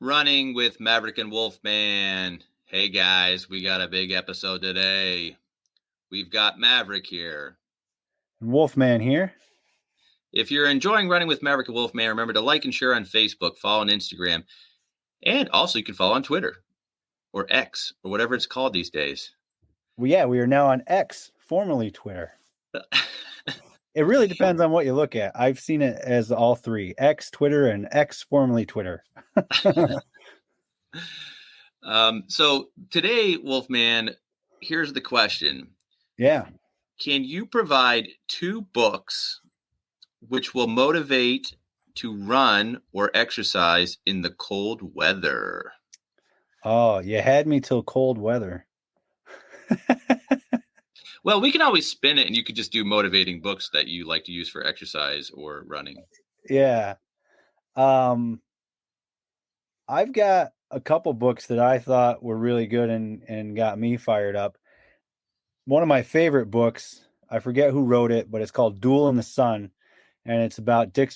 Running with Maverick and Wolfman. Hey guys, we got a big episode today. We've got Maverick here. Wolfman here. If you're enjoying Running with Maverick and Wolfman, remember to like and share on Facebook, follow on Instagram, and also you can follow on Twitter or X or whatever it's called these days. Well, yeah, we are now on X, formerly Twitter. It really depends on what you look at. I've seen it as all three: X, Twitter, and X, formerly Twitter. So today, Wolfman, here's the question. Yeah. Can you provide 2 books which will motivate to run or exercise in the cold weather? Oh, you had me till cold weather. Well, we can always spin it and you could just do motivating books that you like to use for exercise or running. Yeah. I've got a couple books that I thought were really good and got me fired up. One of my favorite books, I forget who wrote it, but it's called Duel in the Sun. And it's about Dick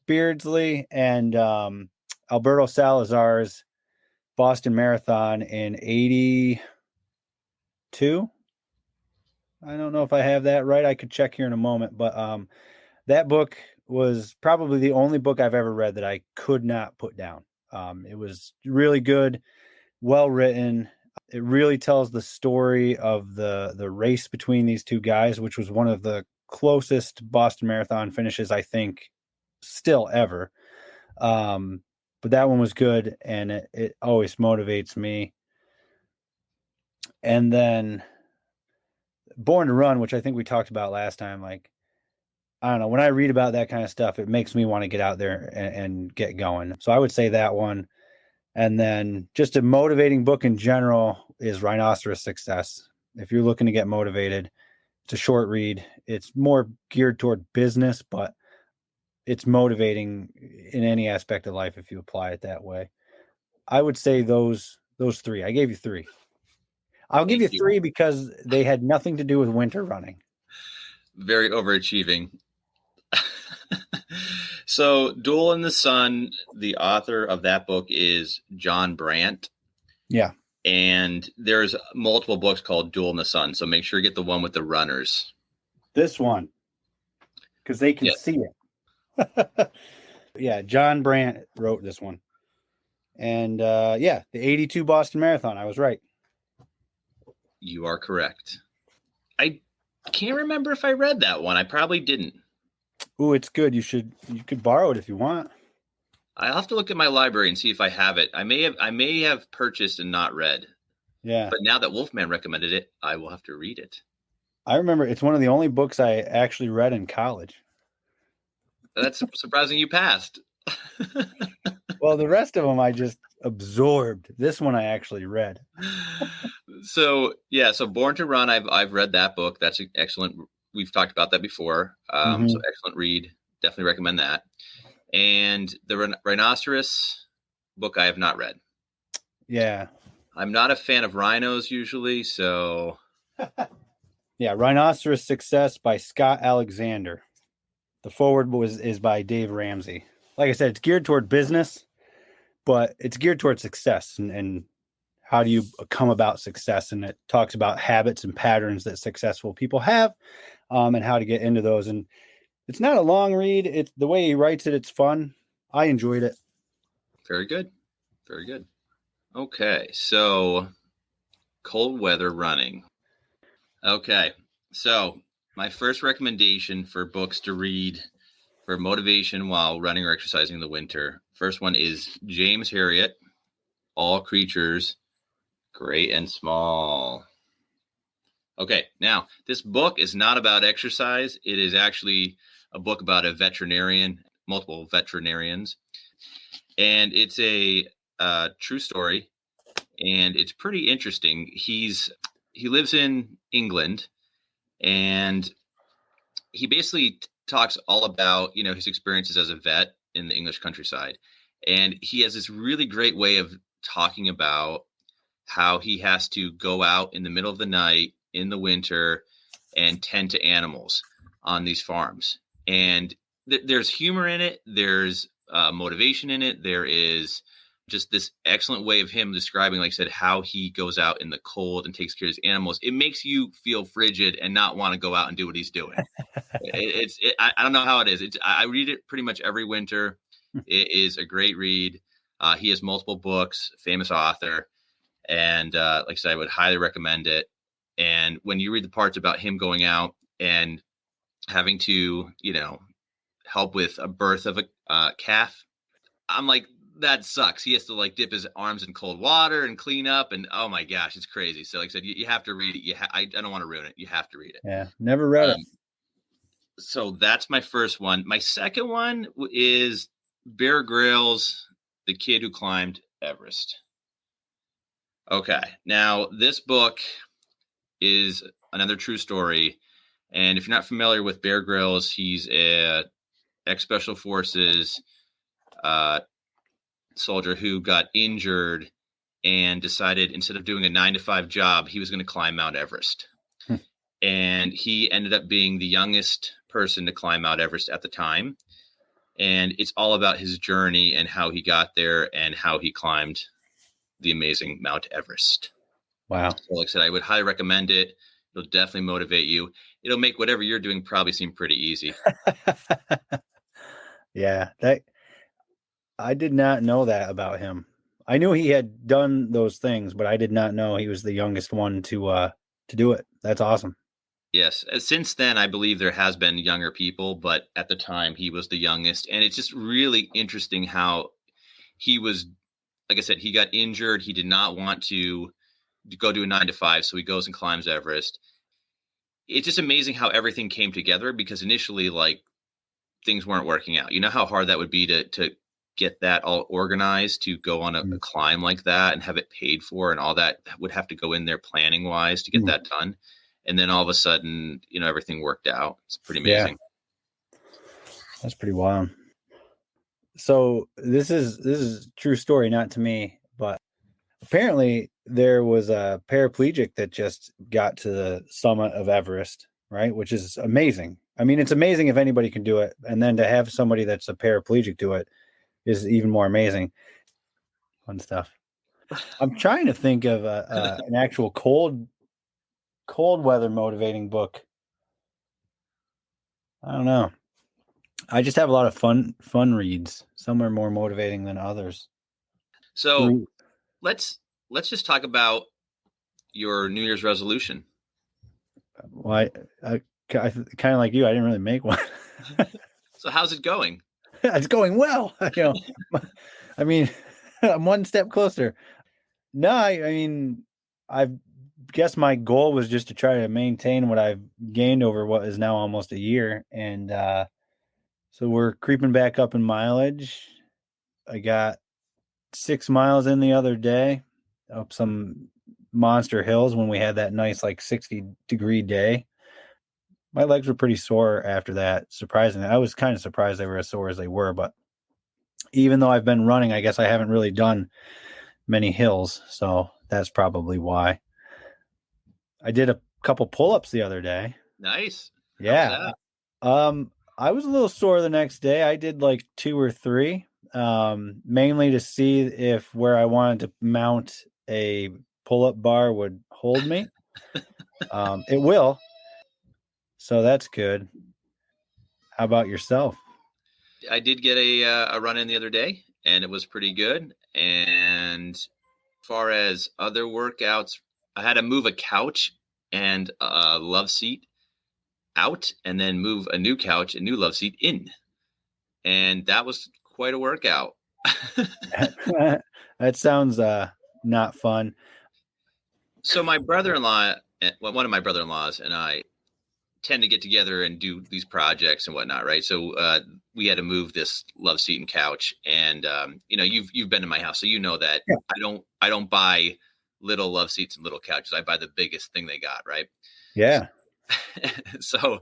Beardsley and Alberto Salazar's Boston Marathon in 82. I don't know if I have that right. I could check here in a moment, but that book was probably the only book I've ever read that I could not put down. It was really good, well written. It really tells the story of the race between these two guys, which was one of the closest Boston Marathon finishes, I think, still ever. But that one was good, and it always motivates me. And then Born to Run, which I think we talked about last time, like, I don't know, when I read about that kind of stuff, it makes me want to get out there and get going. So I would say that one. And then just a motivating book in general is Rhinoceros Success. If you're looking to get motivated, it's a short read. It's more geared toward business, but it's motivating in any aspect of life if you apply it that way. I would say those 3. I gave you 3. I'll give you 3 because they had nothing to do with winter running. Very overachieving. So, Duel in the Sun, the author of that book is John Brant. Yeah. And there's multiple books called Duel in the Sun. So make sure you get the one with the runners. This one, because they can see it. Yeah, John Brant wrote this one. And the 82 Boston Marathon. I was right. You are correct. I can't remember if I read that one. I probably didn't. Ooh, it's good. You could borrow it if you want. I'll have to look at my library and see if I have it. I may have purchased and not read. Yeah. But now that Wolfman recommended it, I will have to read it. I remember it's one of the only books I actually read in college. That's surprising you passed. Well, the rest of them I just absorbed. This one I actually read. So Born to Run, I've read that book. That's excellent. We've talked about that before. So excellent read. Definitely recommend that. And the Rhinoceros book I have not read. Yeah. I'm not a fan of rhinos usually, so. Yeah, Rhinoceros Success by Scott Alexander. The foreword is by Dave Ramsey. Like I said, it's geared toward business, but it's geared toward success and how do you come about success. And it talks about habits and patterns that successful people have and how to get into those. And it's not a long read. It's the way he writes it. It's fun. I enjoyed it. Very good. Very good. Okay. So cold weather running. Okay. So my first recommendation for books to read for motivation while running or exercising in the winter. First one is James Herriot, All Creatures, Great and Small. Okay, now this book is not about exercise. It is actually a book about a veterinarian, multiple veterinarians. And it's a true story. And it's pretty interesting. He lives in England and he basically talks all about, his experiences as a vet in the English countryside. And he has this really great way of talking about how he has to go out in the middle of the night in the winter and tend to animals on these farms. And there's humor in it. There's motivation in it. There is just this excellent way of him describing, like I said, how he goes out in the cold and takes care of his animals. It makes you feel frigid and not want to go out and do what he's doing. I don't know how it is. I read it pretty much every winter. It is a great read. He has multiple books, famous author. And like I said, I would highly recommend it. And when you read the parts about him going out and having to, help with a birth of a calf, I'm like, that sucks. He has to like dip his arms in cold water and clean up. And oh my gosh, it's crazy. So like I said, you have to read it. I don't want to ruin it. You have to read it. Yeah, never read it. So that's my first one. My second one is Bear Grylls, The Kid Who Climbed Everest. Okay. Now, this book is another true story. And if you're not familiar with Bear Grylls, he's a ex-special forces soldier who got injured and decided instead of doing a 9-to-5 job, he was going to climb Mount Everest. And he ended up being the youngest person to climb Mount Everest at the time. And it's all about his journey and how he got there and how he climbed the amazing Mount Everest. Wow. So like I said, I would highly recommend it. It'll definitely motivate you. It'll make whatever you're doing probably seem pretty easy. Yeah, I did not know that about him. I knew he had done those things, but I did not know he was the youngest one to do it. That's awesome. Yes. Since then, I believe there has been younger people, but at the time he was the youngest. And it's just really interesting how he was, like I said, he got injured. He did not want to go do a 9-to-5. So he goes and climbs Everest. It's just amazing how everything came together because initially, like, things weren't working out. You know how hard that would be to get that all organized to go on a climb like that and have it paid for, and all that would have to go in there planning wise to get that done. And then all of a sudden, everything worked out. It's pretty amazing. Yeah. That's pretty wild. So this is a true story, not to me, but apparently there was a paraplegic that just got to the summit of Everest, right? Which is amazing. I mean, it's amazing if anybody can do it. And then to have somebody that's a paraplegic do it is even more amazing. Fun stuff. I'm trying to think of an actual cold weather motivating book. I don't know. I just have a lot of fun reads. Some are more motivating than others. So let's just talk about your New Year's resolution. Well, I kind of like you. I didn't really make one. So how's it going? It's going well. I mean, I'm one step closer. No, I mean, I guess my goal was just to try to maintain what I've gained over what is now almost a year. And so we're creeping back up in mileage. I got 6 miles in the other day up some monster hills when we had that nice, like 60-degree day. My legs were pretty sore after that. Surprisingly, I was kind of surprised they were as sore as they were, but even though I've been running, I guess I haven't really done many hills. So that's probably why. I did a couple pull-ups the other day. Nice. Yeah. I was a little sore the next day. I did like 2 or 3, mainly to see if where I wanted to mount a pull-up bar would hold me. It will. So that's good. How about yourself? I did get a run in the other day, and it was pretty good. And as far as other workouts, I had to move a couch and a love seat out, and then move a new couch and new love seat in. And that was quite a workout. That sounds not fun. So my brother-in-law, one of my brother-in-laws and I tend to get together and do these projects and whatnot, right? So we had to move this love seat and couch, and you've been to my house, so you know that. Yeah. I don't buy little love seats and little couches. I buy the biggest thing they got, right? Yeah. So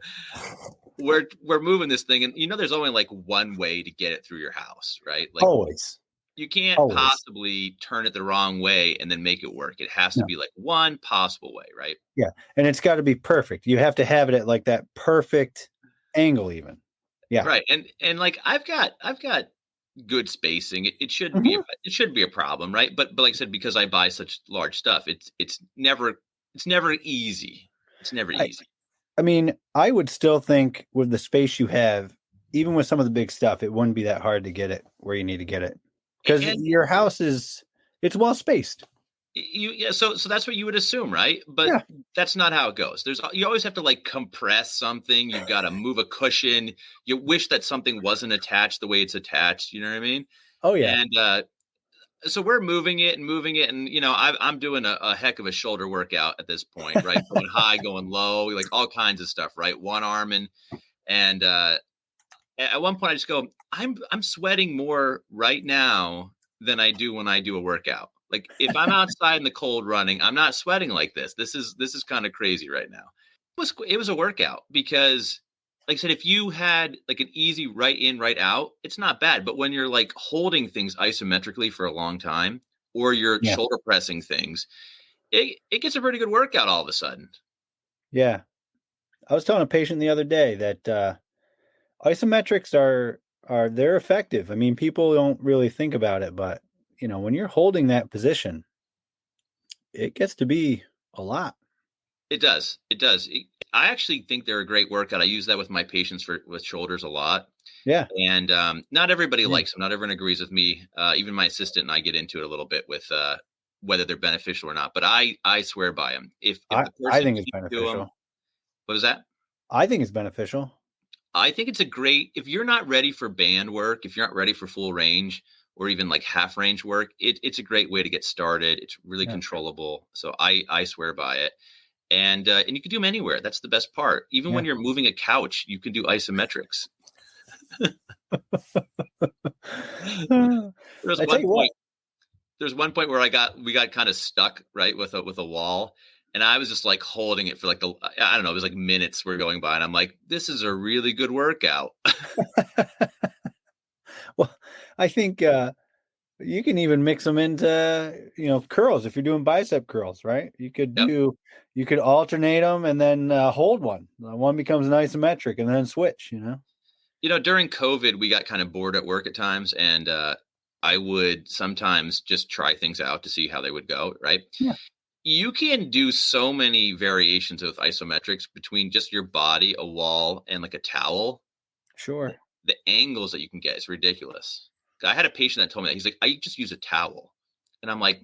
we're moving this thing, and there's only like one way to get it through your house, right? Like always. You can't possibly turn it the wrong way and then make it work. It has to be like one possible way, right? Yeah. And it's got to be perfect. You have to have it at like that perfect angle even. Yeah. Right. And like I've got good spacing. It shouldn't be Mhm. it shouldn't be a problem, right? But like I said, because I buy such large stuff, it's never easy. It's never I easy. I mean, I would still think with the space you have, even with some of the big stuff, it wouldn't be that hard to get it where you need to get it because And your house it's well spaced. yeah, so that's what you would assume, right? But Yeah. that's not how it goes. You always have to like compress something. You've got to move a cushion. You wish that something wasn't attached the way it's attached. You know what I mean? Oh yeah. And so we're moving it, and I'm doing a heck of a shoulder workout at this point, right? Going high, going low, like all kinds of stuff, right? One arm and at one point I just go, I'm sweating more right now than I do when I do a workout. Like if I'm outside in the cold running, I'm not sweating like this. This is kind of crazy right now. It was a workout because like I said, if you had like an easy right in, right out, it's not bad. But when you're like holding things isometrically for a long time or you're Yeah. shoulder pressing things, it gets a pretty good workout all of a sudden. Yeah. I was telling a patient the other day that isometrics are they're effective. I mean, people don't really think about it, but when you're holding that position, it gets to be a lot. It does. It does. I actually think they're a great workout. I use that with my patients with shoulders a lot. Yeah. And not everybody Yeah. likes them. Not everyone agrees with me. Even my assistant and I get into it a little bit with whether they're beneficial or not. But I swear by them. If the I person think it's can't do them, beneficial. what is that? I think it's beneficial. I think it's a great. If you're not ready for band work, if you're not ready for full range or even like half range work, it's a great way to get started. It's really Yeah. controllable. So I swear by it. And you can do them anywhere. That's the best part. Even Yeah. when you're moving a couch, you can do isometrics. There was I tell one you what. point. There's one point where we got kind of stuck right with a wall, and I was just like holding it for like I don't know, it was like minutes were going by, and I'm like, this is a really good workout. Well, I think you can even mix them into curls if you're doing bicep curls, right? Yep. You could alternate them and then hold one. One becomes an isometric and then switch. During COVID, we got kind of bored at work at times, and I would sometimes just try things out to see how they would go. Right. Yeah. You can do so many variations with isometrics between just your body, a wall, and like a towel. Sure. The angles that you can get is ridiculous. I had a patient that told me that. He's like, I just use a towel. And I'm like,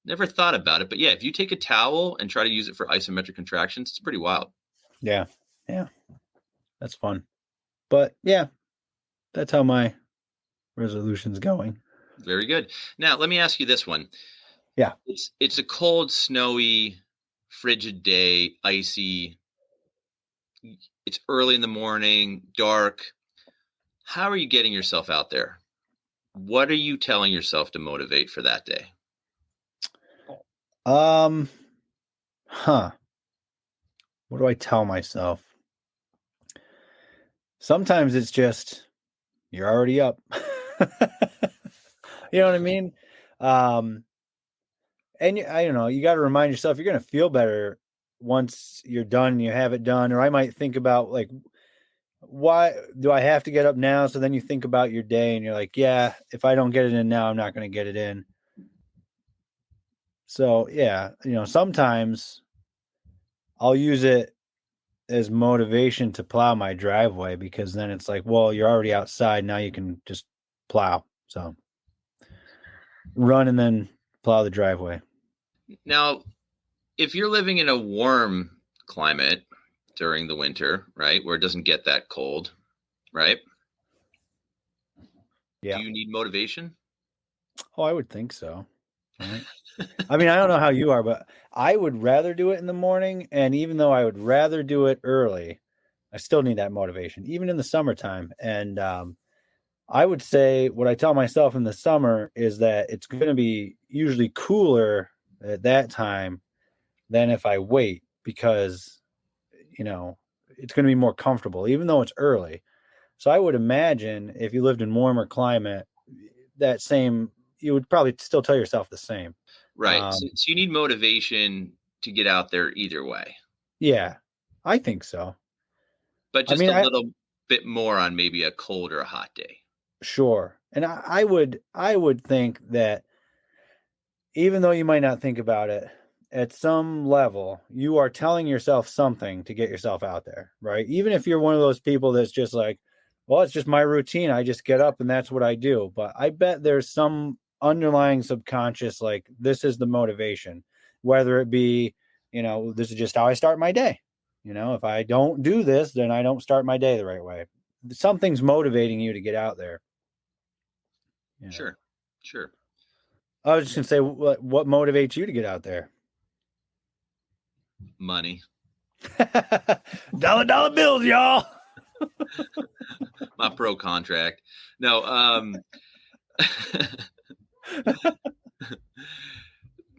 never thought about it. But yeah, if you take a towel and try to use it for isometric contractions, it's pretty wild. Yeah. Yeah. That's fun. But yeah, that's how my resolution's going. Very good. Now, let me ask you this one. Yeah. It's a cold, snowy, frigid day, icy. It's early in the morning, dark. How are you getting yourself out there? What are you telling yourself to motivate for that day? Huh. What do I tell myself? Sometimes it's just you're already up. You know what I mean? And I don't know, you got to remind yourself you're going to feel better once you're done and you have it done. Or I might think about like, why do I have to get up now? So then you think about your day and you're like, yeah, if I don't get it in now, I'm not going to get it in. So yeah, sometimes I'll use it as motivation to plow my driveway because then it's like, well, you're already outside. Now you can just plow. So run and then plow the driveway. Now, if you're living in a warm climate during the winter, right, where it doesn't get that cold, right? Yeah. Do you need motivation? Oh, I would think so. Right. I mean, I don't know how you are, but I would rather do it in the morning. And even though I would rather do it early, I still need that motivation, even in the summertime. And I would say what I tell myself in the summer is that it's going to be usually cooler at that time than if I wait because, it's going to be more comfortable, even though it's early. So I would imagine if you lived in warmer climate, you would probably still tell yourself the same. Right. So you need motivation to get out there either way, Yeah, I think so. but I just mean, a little bit more on maybe a cold or a hot day. sure. And I would think that even though you might not think about it, at some level, you are telling yourself something to get yourself out there, right? Even if you're one of those people that's just like, well, it's just my routine. I just get up and that's what I do. But I bet there's some underlying subconscious, like, this is the motivation, whether it be, this is just how I start my day. If I don't do this, then I don't start my day the right way. Something's motivating you to get out there. Sure. I was just going to say, what motivates you to get out there? Money. Dollar bills, y'all. My pro contract. No,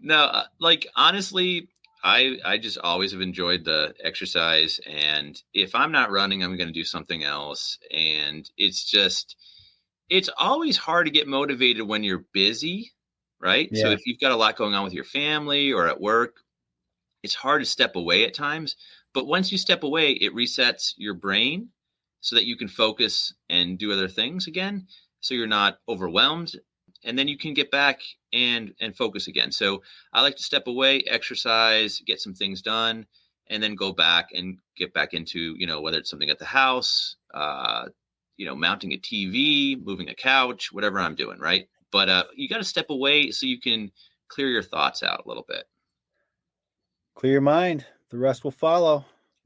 no, like, honestly, I just always have enjoyed the exercise, and if I'm not running, I'm going to do something else. And it's always hard to get motivated when you're busy, right? So Yeah. if you've got a lot going on with your family or at work, it's hard to step away at times. But once you step away, it resets your brain so that you can focus and do other things again. So you're not overwhelmed, and then you can get back and focus again. So I like to step away, exercise, get some things done, and then go back and get back into, whether it's something at the house, mounting a TV, moving a couch, whatever I'm doing, right? But you got to step away so you can clear your thoughts out a little bit. Clear your mind. The rest will follow.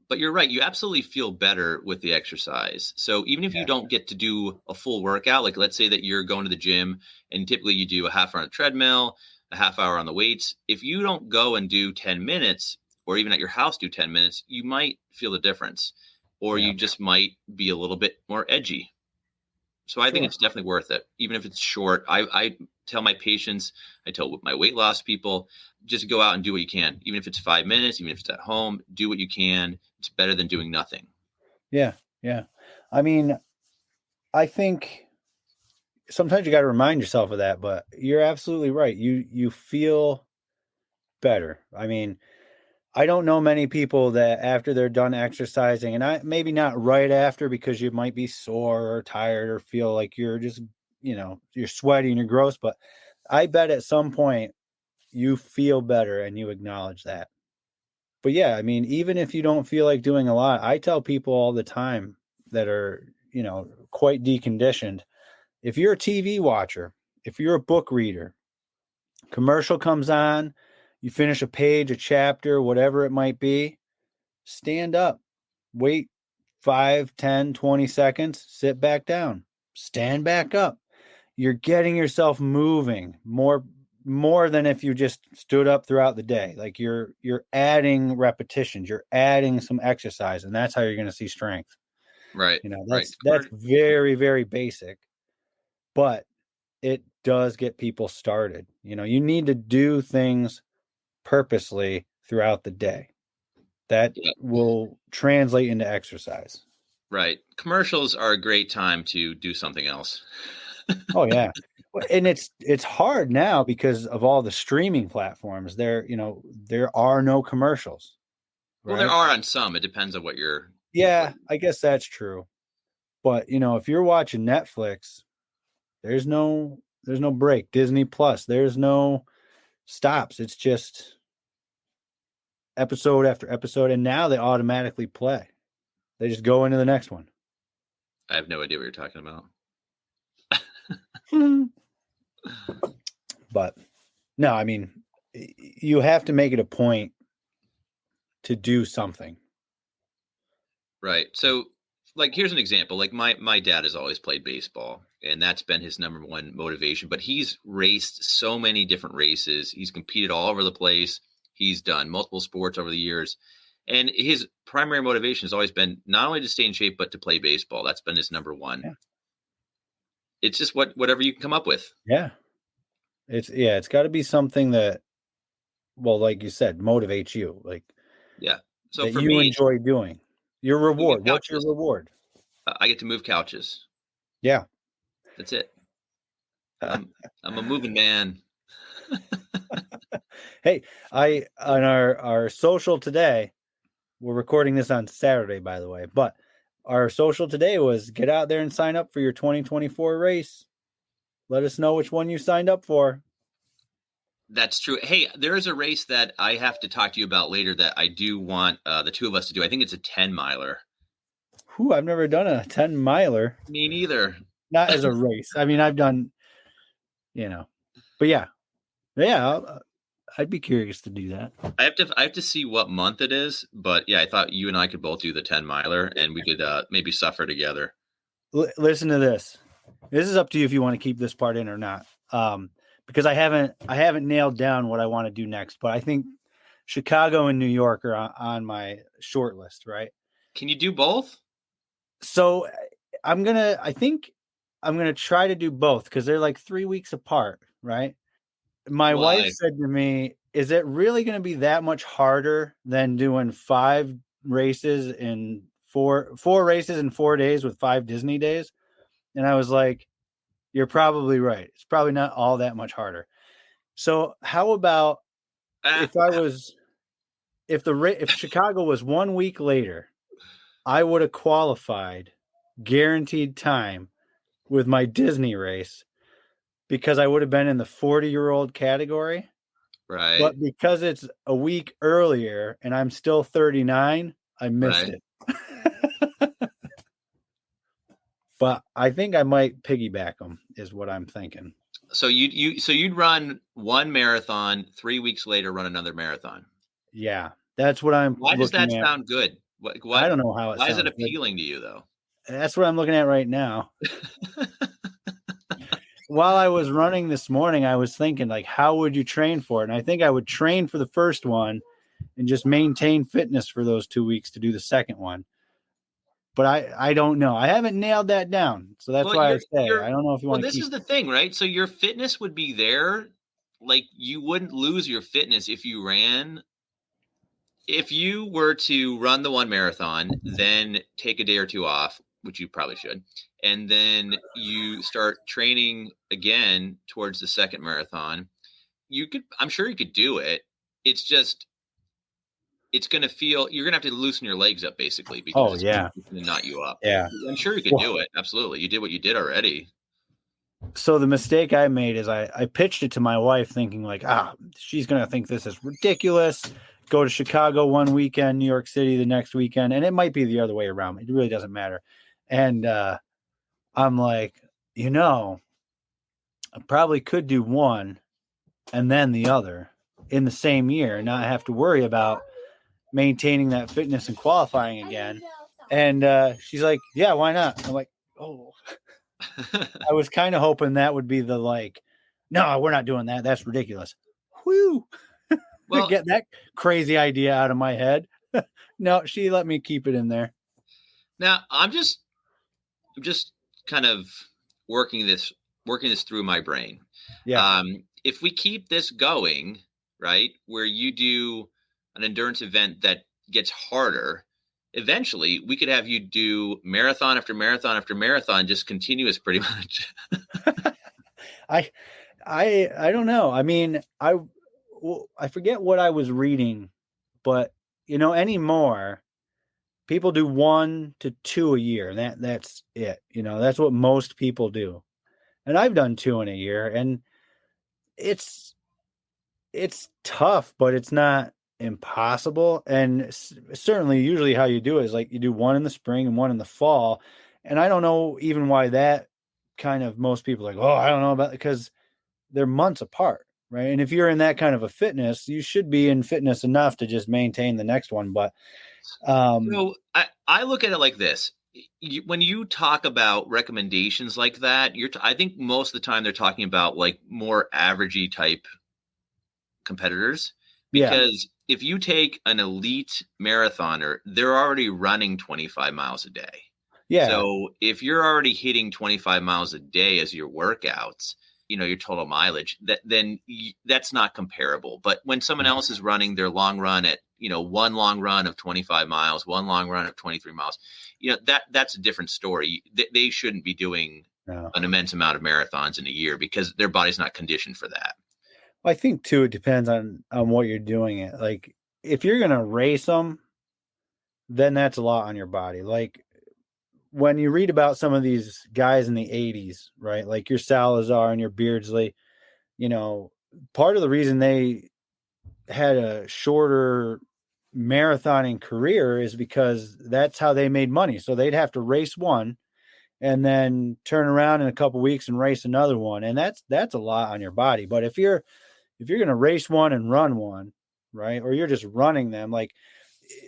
But you're right. You absolutely feel better with the exercise. So even if you don't get to do a full workout, like let's say that you're going to the gym and typically you do a half hour on the treadmill, a half hour on the weights. If you don't go and do 10 minutes or even at your house do 10 minutes, you might feel the difference, or you just might be a little bit more edgy. So I think it's definitely worth it, even if it's short. I tell my patients, I tell my weight loss people, just go out and do what you can. Even if it's 5 minutes, even if it's at home, do what you can. It's better than doing nothing. Yeah. I mean, I think sometimes you got to remind yourself of that, but you're absolutely right. You feel better. I mean, I don't know many people that after they're done exercising, and maybe not right after, because you might be sore or tired or feel like you're just, you're sweaty and you're gross. But I bet at some point you feel better and you acknowledge that. But yeah, I mean, even if you don't feel like doing a lot, I tell people all the time that are, quite deconditioned. If you're a TV watcher, if you're a book reader, commercial comes on, you finish a page, a chapter, whatever it might be, stand up, wait 5, 10, 20 seconds, sit back down, stand back up. You're getting yourself moving more than if you just stood up throughout the day. Like you're adding repetitions, you're adding some exercise, and that's how you're going to see strength. Right. That's very, very basic, but it does get people started. You need to do things purposely throughout the day. That will translate into exercise. Right. Commercials are a great time to do something else. Oh yeah. And it's hard now because of all the streaming platforms. There are no commercials. Right? Well, there are on some. It depends on what you're. Yeah, I guess that's true. But if you're watching Netflix, there's no break. Disney Plus, there's no stops. It's just episode after episode, and now they automatically play. They just go into the next one. I have no idea what you're talking about. But no, I mean, you have to make it a point to do something. Right. So, like, here's an example. Like, my dad has always played baseball, and that's been his number one motivation. But he's raced so many different races. He's competed all over the place. He's done multiple sports over the years. And his primary motivation has always been not only to stay in shape, but to play baseball. That's been his number one. Yeah. It's just whatever you can come up with. Yeah. It's got to be something that, well, like you said, motivates you. Like, yeah. So that for you me, enjoy doing. Your reward. What's your reward? I get to move couches. Yeah. That's it. I'm a moving man. Hey, on our social today, we're recording this on Saturday, by the way, but our social today was get out there and sign up for your 2024 race. Let us know which one you signed up for. That's true. Hey, there is a race that I have to talk to you about later that I do want the two of us to do. I think it's a 10-miler. Whew, I've never done a 10-miler. Me neither. Not as a race. I mean, I've done, but yeah, I'd be curious to do that. I have to see what month it is, but yeah, I thought you and I could both do the 10-miler, and we could maybe suffer together. Listen to this. This is up to you if you want to keep this part in or not. Because I haven't nailed down what I want to do next, but I think Chicago and New York are on my short list, right? Can you do both? So I think I'm gonna try to do both because they're like 3 weeks apart, right? My wife said to me, "Is it really going to be that much harder than doing 5 races in 4 races in 4 days with 5 Disney days?" And I was like, "You're probably right. It's probably not all that much harder." So how about if Chicago was 1 week later, I would have qualified guaranteed time with my Disney race because I would have been in the 40-year-old category. Right. But because it's a week earlier and I'm still 39, I missed it. But I think I might piggyback them is what I'm thinking. So you'd run one marathon, 3 weeks later run another marathon. Yeah, that's what I'm. Why does that sound good? What I don't know how it. Why is it appealing to you though? That's what I'm looking at right now. While I was running this morning, I was thinking, like, how would you train for it? And I think I would train for the first one and just maintain fitness for those 2 weeks to do the second one. But I don't know. I haven't nailed that down. So that's why I say I don't know if you want to this is the thing, right? So your fitness would be there. Like, you wouldn't lose your fitness if you ran. If you were to run the one marathon, then take a day or two off, which you probably should, and then you start training again towards the second marathon, I'm sure you could do it. It's just, it's going to feel, you're going to have to loosen your legs up basically because it's going to knot you up. Yeah. I'm sure you could do it. Absolutely. You did what you did already. So the mistake I made is I pitched it to my wife thinking like, she's going to think this is ridiculous. Go to Chicago one weekend, New York City the next weekend. And it might be the other way around. It really doesn't matter. And I'm like, I probably could do one and then the other in the same year and not have to worry about maintaining that fitness and qualifying again. And she's like, yeah, why not? I'm like, oh, I was kind of hoping that would be the like, no, we're not doing that. That's ridiculous. Whew. Well, get that crazy idea out of my head. No, she let me keep it in there. Now I'm just kind of working this through my brain. Yeah. If we keep this going, right, where you do an endurance event that gets harder, eventually we could have you do marathon after marathon after marathon, just continuous pretty much. I don't know. I mean, I forget what I was reading, but anymore people do 1 to 2 a year, and that's it. That's what most people do. And I've done 2 in a year, and it's tough, but it's not impossible. And certainly usually how you do it is like you do 1 in the spring and 1 in the fall. And I don't know even why that kind of most people are like, oh, I don't know about it, because they're months apart. Right. And if you're in that kind of a fitness, you should be in fitness enough to just maintain the next one. But so I look at it like this. When you talk about recommendations like that, I think most of the time they're talking about like more averagey type competitors, because if you take an elite marathoner, they're already running 25 miles a day. Yeah. So if you're already hitting 25 miles a day as your workouts, your total mileage, then that's not comparable. But when someone else is running their long run at, one long run of 25 miles, one long run of 23 miles, that's a different story. They shouldn't be doing an immense amount of marathons in a year because their body's not conditioned for that. I think too, it depends on what you're doing it. Like if you're going to race them, then that's a lot on your body. Like when you read about some of these guys in the 80s, right? Like your Salazar and your Beardsley, part of the reason they had a shorter marathoning career is because that's how they made money. So they'd have to race one and then turn around in a couple weeks and race another one. And that's a lot on your body. But if you're going to race one and run one, right? Or you're just running them, like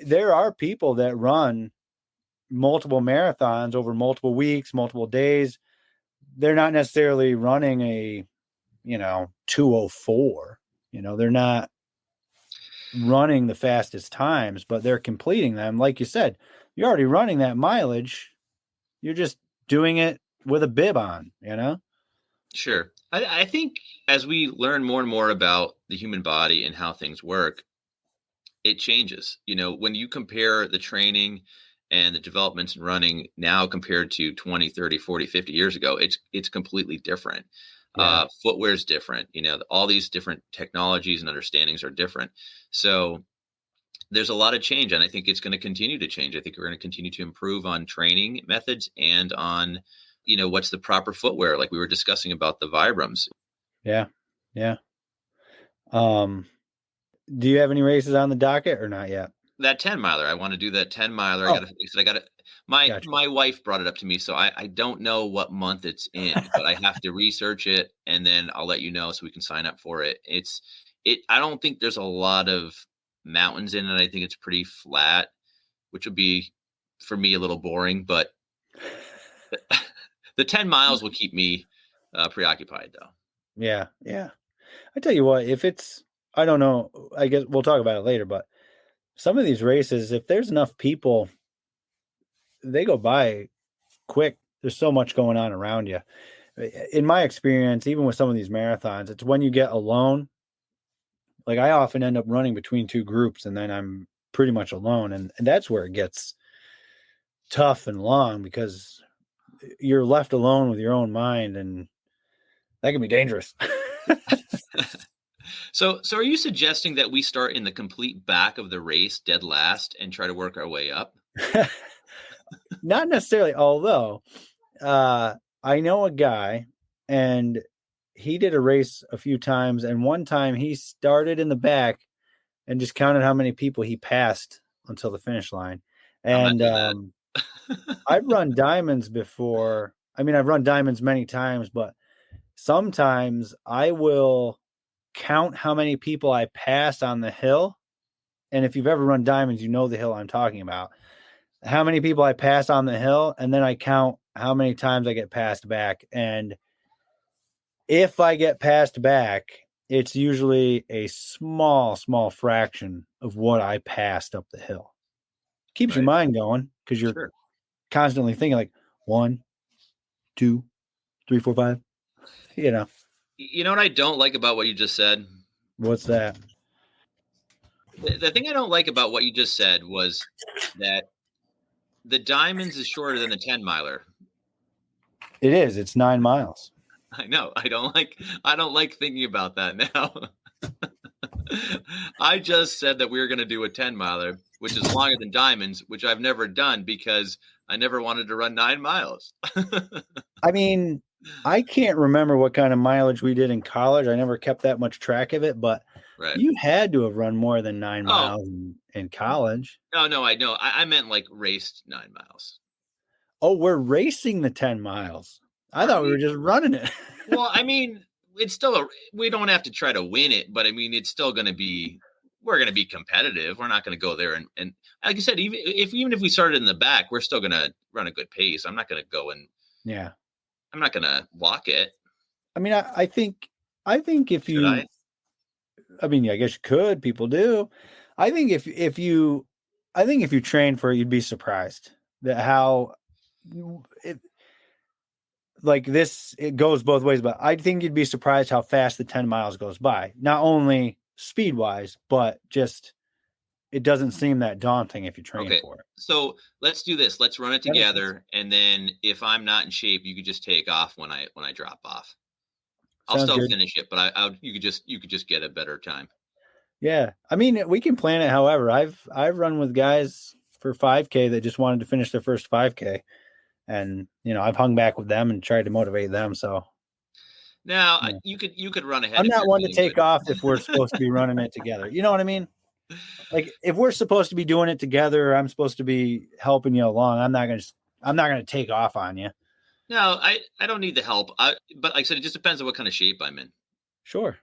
there are people that run multiple marathons over multiple weeks, multiple days. They're not necessarily running a, 204, they're not running the fastest times, but they're completing them. Like you said, you're already running that mileage. You're just doing it with a bib on, Sure. I think as we learn more and more about the human body and how things work, it changes. When you compare the training and the developments in running now compared to 20, 30, 40, 50 years ago, it's completely different. Yeah. Footwear is different. All these different technologies and understandings are different. So there's a lot of change, and I think it's going to continue to change. I think we're going to continue to improve on training methods and on, what's the proper footwear, like we were discussing about the Vibrams. Yeah. Yeah. Do you have any races on the docket or not yet? That 10 miler, I want to do that 10 miler. Oh. I got to, my Gotcha. my wife brought it up to me, so I don't know what month it's in, but I have to research it, and then I'll let you know so we can sign up for it. I don't think there's a lot of mountains in it. I think it's pretty flat, which would be for me a little boring, but the 10 miles will keep me preoccupied though. Yeah. Yeah. I tell you what, if it's, I don't know, I guess we'll talk about it later, but some of these races, if there's enough people, they go by quick. There's so much going on around you. In my experience, even with some of these marathons, it's when you get alone. Like I often end up running between two groups and then I'm pretty much alone. And that's where it gets tough and long because you're left alone with your own mind, and that can be dangerous. So are you suggesting that we start in the complete back of the race, dead last, and try to work our way up? Not necessarily, although I know a guy and he did a race a few times, and one time he started in the back and just counted how many people he passed until the finish line. And I've run diamonds before. I mean, I've run diamonds many times, but sometimes I will count how many people I pass on the hill. And if you've ever run diamonds, you know the hill I'm talking about. How many people I pass on the hill, and then I count how many times I get passed back. And if I get passed back, it's usually a small fraction of what I passed up the hill. Keeps your mind going because you're constantly thinking like 1, 2, 3, 4, 5. You know what I don't like about what you just said? What's that? The thing I don't like about what you just said was that the diamonds is shorter than the 10 miler. It is. It's 9 miles. I know. I don't like thinking about that now. I just said that we were going to do a 10 miler, which is longer than diamonds, which I've never done because I never wanted to run 9 miles. I mean, I can't remember what kind of mileage we did in college. I never kept that much track of it, but you had to have run more than 9 miles in college. No, I know. I meant like raced 9 miles. Oh, we're racing the 10 miles. I thought we were just running it. Well, I mean, it's still we don't have to try to win it, but I mean, it's still going to be, we're going to be competitive. We're not going to go there. And like I said, even if we started in the back, we're still going to run a good pace. I'm not going to go and I'm not going to walk it. I mean, I think if you, I mean, I guess you could, people do. I think if you train for it, you'd be surprised that how it, like this, it goes both ways, but I think you'd be surprised how fast the 10 miles goes by, not only speed wise, but just, it doesn't seem that daunting if you train for it. So let's do this. Let's run it together. And then if I'm not in shape, you could just take off when I drop off. I'll still finish it, but you could just get a better time. Yeah. I mean, we can plan it. However, I've run with guys for 5K that just wanted to finish their first 5K. And, I've hung back with them and tried to motivate them. So Now, yeah. you could run ahead I'm if not you're one to feeling take good. off if we're supposed to be running it together. You know what I mean? Like if we're supposed to be doing it together, I'm supposed to be helping you along. I'm not going to take off on you. No, I don't need the help. But like I said, it just depends on what kind of shape I'm in. Sure.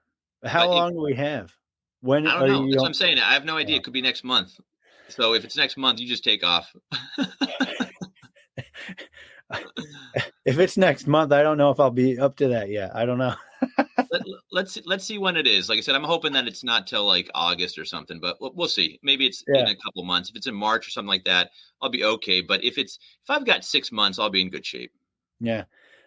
How But if, long do we have? When I don't are know. That's what you? I'm saying. I have no idea. It could be next month. So if it's next month, you just take off. If it's next month, I don't know if I'll be up to that yet. I don't know. Let's see when it is. Like I said, I'm hoping that it's not till like August or something, but we'll see. Maybe it's Yeah. in a couple months. If it's in March or something like that, I'll be okay. But if I've got 6 months, I'll be in good shape. Yeah.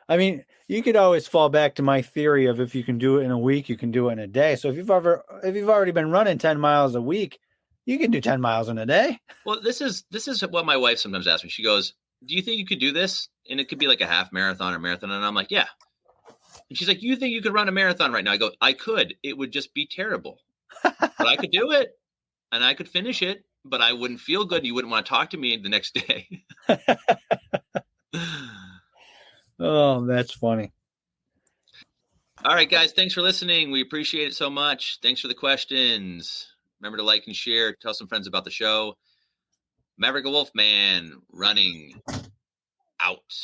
I mean, you could always fall back to my theory of if you can do it in a week, you can do it in a day. So if you've already been running 10 miles a week, you can do 10 miles in a day. Well, this is what my wife sometimes asks me. She goes, "Do you think you could do this?" And it could be like a half marathon or marathon. And I'm like, "Yeah." And she's like, "You think you could run a marathon right now?" I go, "I could. It would just be terrible, but I could do it, and I could finish it. But I wouldn't feel good. And you wouldn't want to talk to me the next day." Oh, that's funny. All right, guys. Thanks for listening. We appreciate it so much. Thanks for the questions. Remember to like and share. Tell some friends about the show. Maverick and Wolfman running out.